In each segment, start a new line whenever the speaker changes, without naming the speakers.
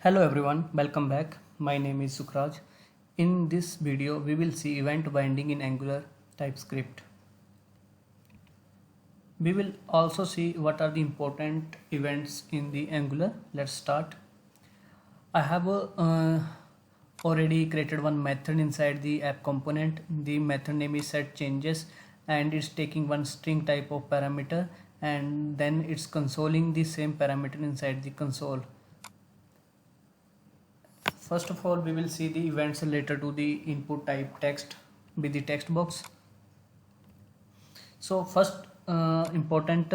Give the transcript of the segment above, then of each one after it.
Hello everyone, welcome back. My name is Sukhraj. In this video, we will see event binding in Angular TypeScript. We will also see what are the important events in the Angular. Let's start. I have already created one method inside the app component. The method name is setChanges and it's taking one string type of parameter and then it's consoling the same parameter inside the console. First of all, we will see the events related to the input type text with the text box. So first important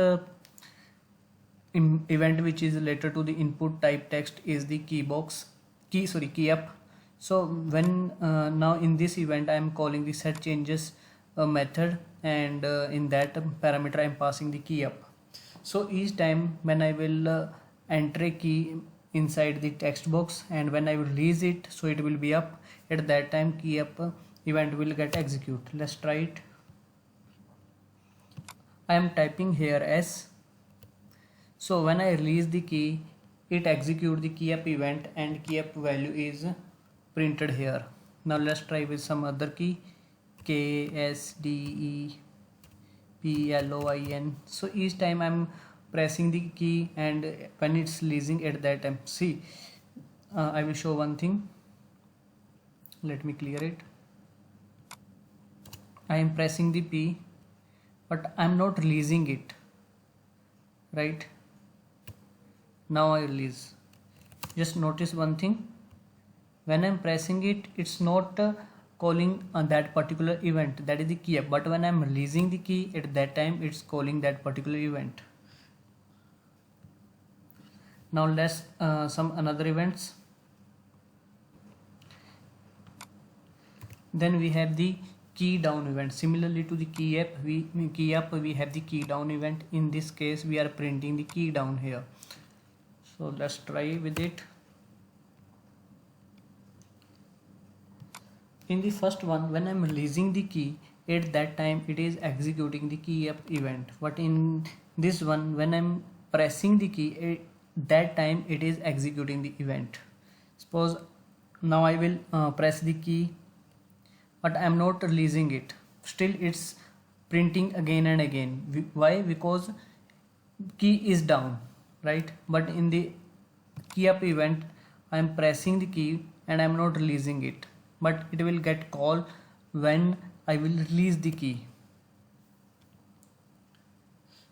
event which is related to the input type text is the key up. So when now in this event I am calling the setChanges method and in that parameter I am passing the key up. So each time when I will enter a key inside the text box and when I will release it, so it will be up, at that time key up event will get execute. Let's try it. I am typing here S. So when I release the key, it execute the key up event and key up value is printed here. Now let's try with some other key, K S D E P L O I N. So each time I'm pressing the key and when it's releasing, at that time, see, I will show one thing. Let me clear it. I am pressing the P but I'm not releasing it, right? Now I release. Just notice one thing, when I'm pressing it, it's not calling on that particular event, that is the key up, but when I'm releasing the key, at that time it's calling that particular event. Now let's some another events. Then we have the key down event. Similarly to the key up, we have the key down event. In this case we are printing the key down here. So let's try with it. In the first one, when I'm releasing the key, at that time it is executing the key up event, but in this one, when I'm pressing the key, that time it is executing the event. Suppose now I will press the key but I am not releasing it, still it's printing again and again. Why? Because key is down, right? But in the key up event I am pressing the key and I am not releasing it, but it will get called when I will release the key.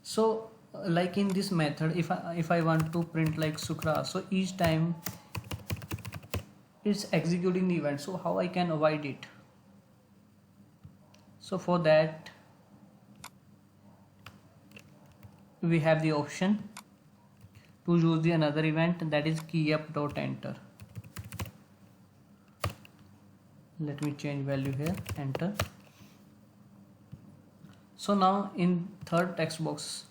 So like in this method, if I want to print like Sukra, so each time it's executing the event. So how I can avoid it? So for that we have the option to use the another event, that is key up dot enter. Let me change value here, enter. So now in third text box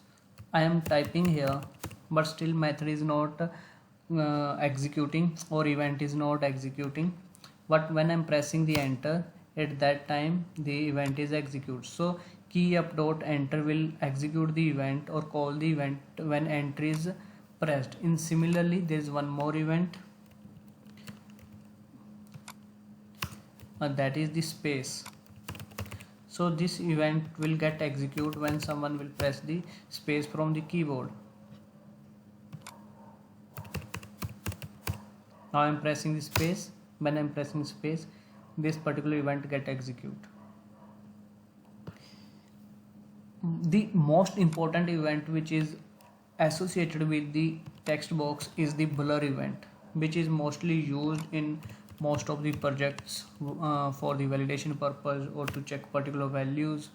I am typing here, but still method is not executing or event is not executing. But when I'm pressing the enter, at that time the event is executed. So key up dot enter will execute the event or call the event when enter is pressed. In similarly, there is one more event, that is the space. So this event will get executed when someone will press the space from the keyboard. Now I am pressing the space. When I am pressing space, this particular event get executed. The most important event which is associated with the text box is the blur event, which is mostly used in most of the projects for the validation purpose or to check particular values.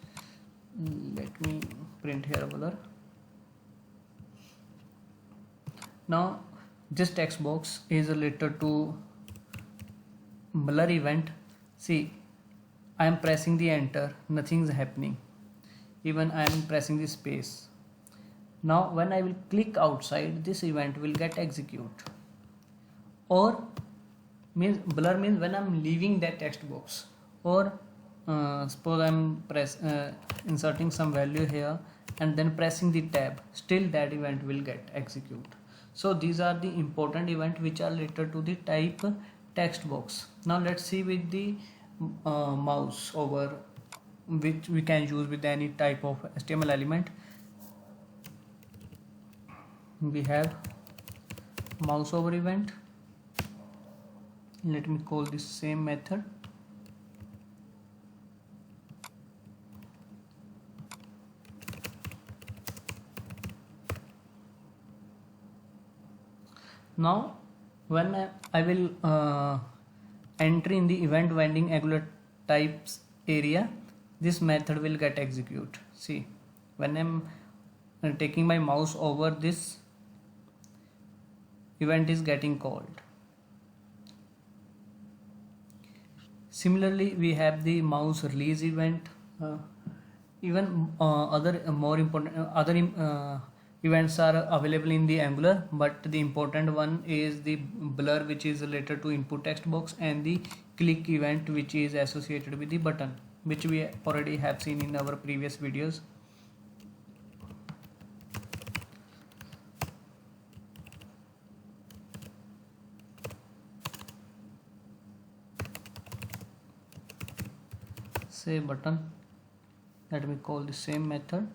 Let me print here a blur. Now this text box is related to blur event. See, I am pressing the enter, nothing is happening. Even I am pressing the space. Now when I will click outside, this event will get executed. Or means blur means when I'm leaving that text box, or suppose I'm inserting some value here and then pressing the tab, still that event will get executed. So these are the important events which are related to the type text box. Now let's see with the mouse over, which we can use with any type of HTML element. We have mouse over event. Let me call this same method. Now when I will enter in the event vending Angular types area, this method will get execute. See, when I'm taking my mouse over, this event is getting called. Similarly, we have the mouse release event. Even other more important other events are available in the Angular, but the important one is the blur, which is related to input text box, and the click event, which is associated with the button, which we already have seen in our previous videos. Say button, let me call the same method.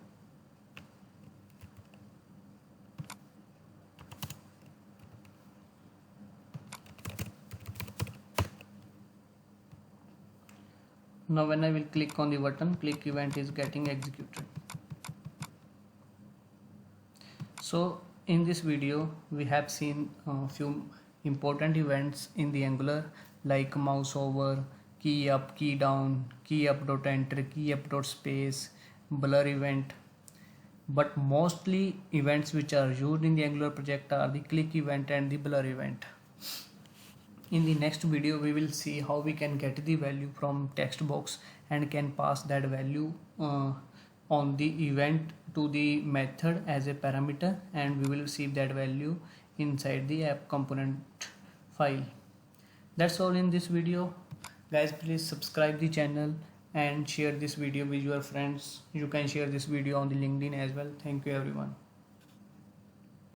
Now when I will click on the button, click event is getting executed. So in this video we have seen a few important events in the Angular, like mouse over, key up, key down, key up dot enter, key up dot space, blur event. But mostly events which are used in the Angular project are the click event and the blur event. In the next video we will see how we can get the value from text box and can pass that value on the event to the method as a parameter, and we will receive that value inside the app component file. That's all in this video. Guys, please subscribe the channel and share this video with your friends. You can share this video on the LinkedIn as well. Thank you everyone.